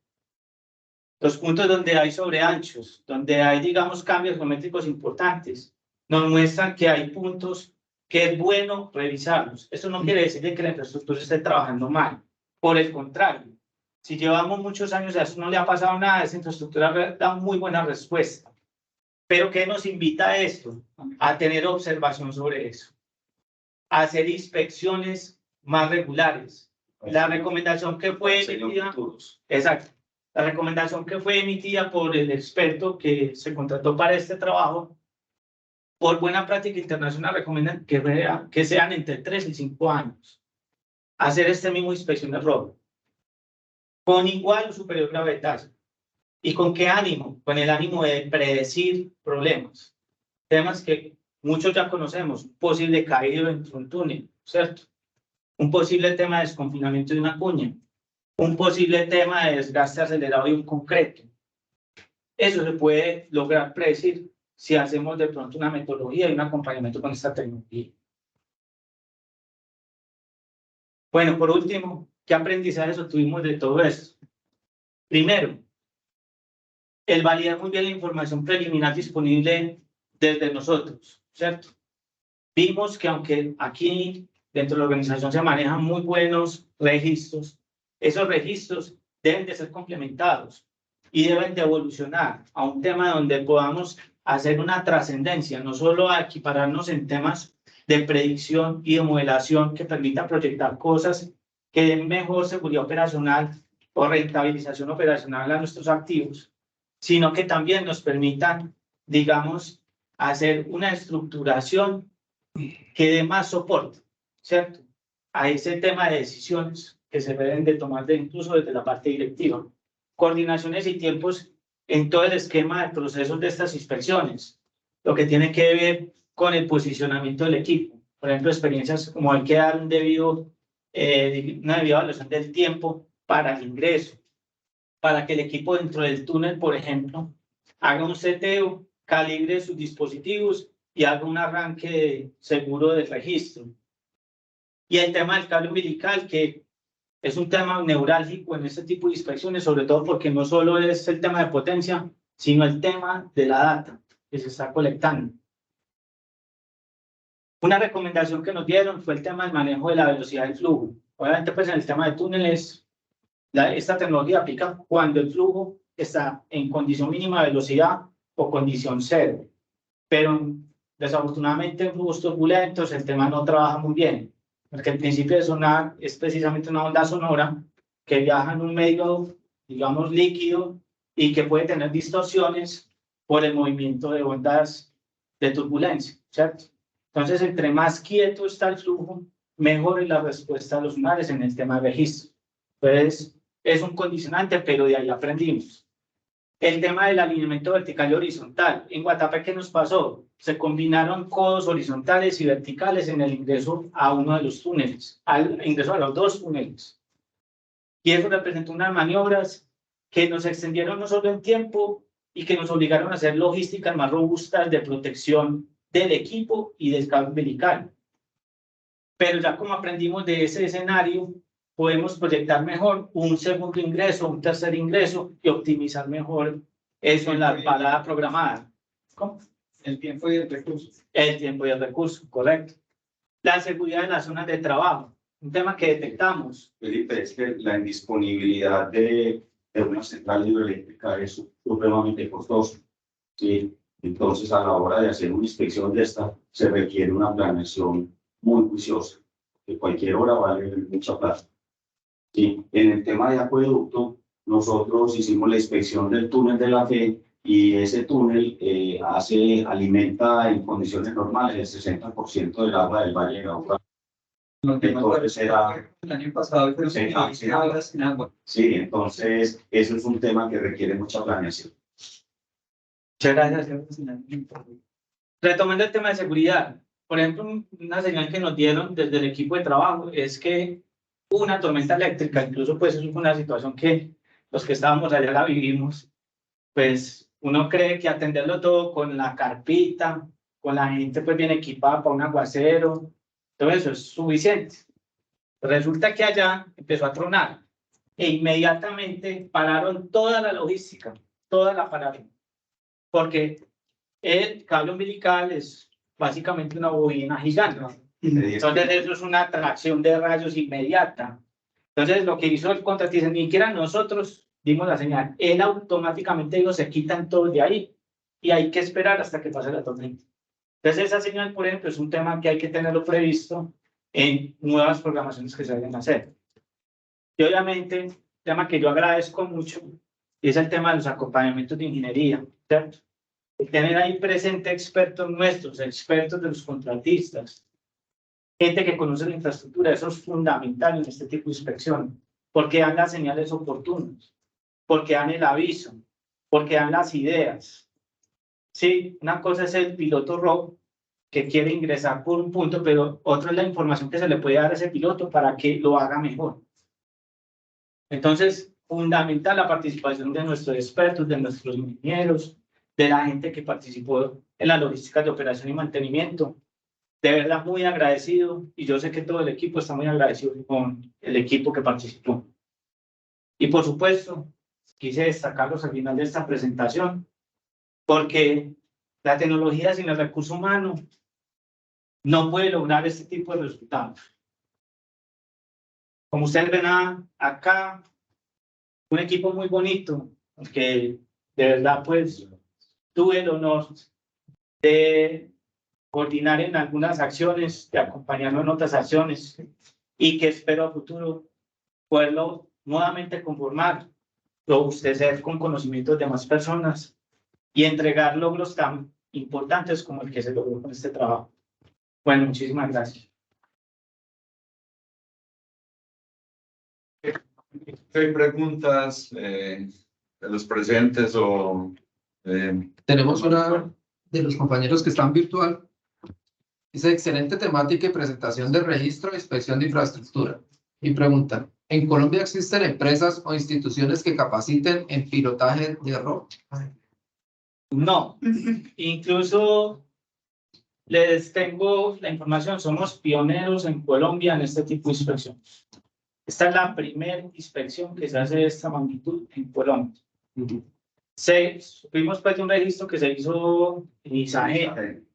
los puntos donde hay sobreanchos, donde hay, digamos, cambios geométricos importantes, nos muestran que hay puntos que es bueno revisarlos. Eso no quiere decir que la infraestructura esté trabajando mal. Por el contrario, si llevamos muchos años a eso no le ha pasado nada, esa infraestructura da muy buena respuesta. Pero ¿qué nos invita a esto? A tener observación sobre eso. A hacer inspecciones más regulares. La recomendación que fue emitida, exacto, la recomendación que fue emitida por el experto que se contrató para este trabajo, por buena práctica internacional, recomiendan que sean entre 3 y 5 años. Hacer este mismo inspección de robo. Con igual o superior gravedad. ¿Y con qué ánimo? Con el ánimo de predecir problemas. Temas que muchos ya conocemos. Un posible caído dentro de un túnel, ¿cierto? Un posible tema de desconfinamiento de una cuña. Un posible tema de desgaste acelerado de un concreto. Eso se puede lograr predecir si hacemos de pronto una metodología y un acompañamiento con esta tecnología. Bueno, por último, ¿qué aprendizajes obtuvimos de todo esto? Primero, el validar muy bien la información preliminar disponible desde nosotros, ¿cierto? Vimos que aunque aquí dentro de la organización se manejan muy buenos registros, esos registros deben de ser complementados y deben de evolucionar a un tema donde podamos hacer una trascendencia, no solo a equipararnos en temas de predicción y de modelación que permitan proyectar cosas que den mejor seguridad operacional o rentabilización operacional a nuestros activos, sino que también nos permitan, digamos, hacer una estructuración que dé más soporte, ¿cierto? A ese tema de decisiones que se deben de tomar incluso desde la parte directiva. Coordinaciones y tiempos en todo el esquema de procesos de estas inspecciones, lo que tiene que ver con el posicionamiento del equipo. Por ejemplo, experiencias como hay que dar una debida evaluación del tiempo para el ingreso, para que el equipo dentro del túnel, por ejemplo, haga un seteo, calibre sus dispositivos y haga un arranque seguro del registro. Y el tema del cable umbilical, que es un tema neurálgico en este tipo de inspecciones, sobre todo porque no solo es el tema de potencia, sino el tema de la data que se está colectando. Una recomendación que nos dieron fue el tema del manejo de la velocidad del flujo. Obviamente, pues en el tema de túneles, esta tecnología aplica cuando el flujo está en condición mínima de velocidad o condición cero. Pero desafortunadamente en flujos turbulentos el tema no trabaja muy bien, porque el principio de sonar es precisamente una onda sonora que viaja en un medio, digamos, líquido y que puede tener distorsiones por el movimiento de ondas de turbulencia, ¿cierto? Entonces, entre más quieto está el flujo, mejor es la respuesta de los sonares en el tema de registro. Entonces, es un condicionante, pero de ahí aprendimos. El tema del alineamiento vertical y horizontal. En Guatapé, ¿qué nos pasó? Se combinaron codos horizontales y verticales en el ingreso a uno de los túneles, al ingreso a los dos túneles. Y eso representó unas maniobras que nos extendieron no solo en tiempo y que nos obligaron a hacer logísticas más robustas de protección del equipo y del cable umbilical. Pero ya como aprendimos de ese escenario, podemos proyectar mejor un segundo ingreso, un tercer ingreso y optimizar mejor eso en la parada programada. ¿Cómo? El tiempo y el recurso. El tiempo y el recurso, correcto. La seguridad en las zonas de trabajo, un tema que detectamos. Felipe, es que la indisponibilidad de una central hidroeléctrica es supremamente costoso, ¿sí? Entonces, a la hora de hacer una inspección de esta, se requiere una planeación muy juiciosa, que cualquier hora vale mucha plata. Sí, en el tema de acueducto, nosotros hicimos la inspección del túnel de la Fe y ese túnel alimenta en condiciones normales el 60% del agua del Valle de Cauca. Entonces era el año pasado, pero sí, sin agua. Sí, entonces eso es un tema que requiere mucha planeación. Muchas gracias. Retomando el tema de seguridad, por ejemplo, una señal que nos dieron desde el equipo de trabajo es que hubo una tormenta eléctrica, incluso pues eso fue una situación que los que estábamos allá la vivimos, pues uno cree que atenderlo todo con la carpita, con la gente pues bien equipada para un aguacero, todo eso es suficiente. Resulta que allá empezó a tronar e inmediatamente pararon toda la logística, toda la pararon, porque el cable umbilical es básicamente una bobina gigante. Entonces eso es una atracción de rayos inmediata. Entonces lo que hizo el contratista, ni siquiera nosotros dimos la señal, él automáticamente dijo, se quitan todos de ahí y hay que esperar hasta que pase la tormenta. Entonces esa señal, por ejemplo, es un tema que hay que tenerlo previsto en nuevas programaciones que se vayan a hacer. Y obviamente, un tema que yo agradezco mucho es el tema de los acompañamientos de ingeniería, ¿cierto? Tener ahí presente expertos nuestros, expertos de los contratistas, gente que conoce la infraestructura, eso es fundamental en este tipo de inspección, porque dan las señales oportunas, porque dan el aviso, porque dan las ideas. Sí, una cosa es el piloto rojo que quiere ingresar por un punto, pero otra es la información que se le puede dar a ese piloto para que lo haga mejor. Entonces, fundamental la participación de nuestros expertos, de nuestros ingenieros, de la gente que participó en la logística de operación y mantenimiento. De verdad, muy agradecido, y yo sé que todo el equipo está muy agradecido con el equipo que participó. Y por supuesto, quise destacarlos al final de esta presentación, porque la tecnología sin el recurso humano no puede lograr este tipo de resultados. Como ustedes ven acá, un equipo muy bonito, que de verdad pues tuve el honor de coordinar en algunas acciones, de acompañarlo en otras acciones y que espero a futuro poderlo nuevamente conformar, robustecer con conocimientos de más personas y entregar logros tan importantes como el que se logró con este trabajo. Bueno, muchísimas gracias. ¿Hay preguntas de los presentes o...? Tenemos una de los compañeros que están virtual. Dice, excelente temática y presentación de registro e inspección de infraestructura. Y pregunta, ¿en Colombia existen empresas o instituciones que capaciten en pilotaje de ROV? No, incluso les tengo la información, somos pioneros en Colombia en este tipo de inspección. Esta es la primera inspección que se hace de esta magnitud en Colombia. Supimos pues de un registro que se hizo en Isagen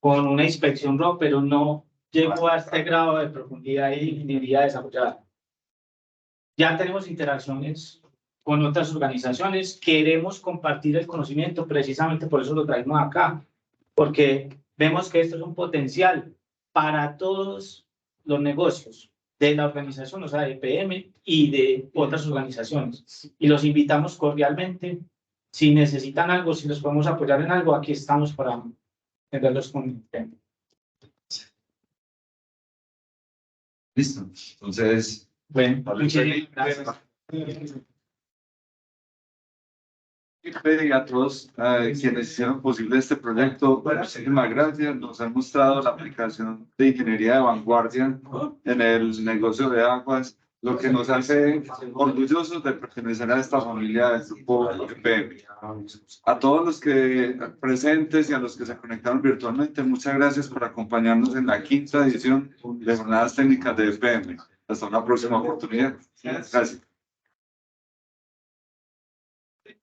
con una inspección ROV, pero no llegó a este grado de profundidad y ingeniería desarrollada. Ya tenemos interacciones con otras organizaciones, queremos compartir el conocimiento, precisamente por eso lo traemos acá, porque vemos que esto es un potencial para todos los negocios de la organización, o sea, de PM y de otras organizaciones. Y los invitamos cordialmente. Si necesitan algo, si los podemos apoyar en algo, aquí estamos para entenderlos con el tema. Listo. Entonces, Bueno, vale, muchísimas gracias. y a todos quienes hicieron posible este proyecto, muchísimas gracias. Nos han mostrado la aplicación de ingeniería de vanguardia en el negocio de aguas, lo que nos hace orgullosos de pertenecer a esta familia del grupo EPM. A todos los que presentes y a los que se conectaron virtualmente, muchas gracias por acompañarnos en la 5ª edición de Jornadas Técnicas de EPM. Hasta una próxima oportunidad. Gracias.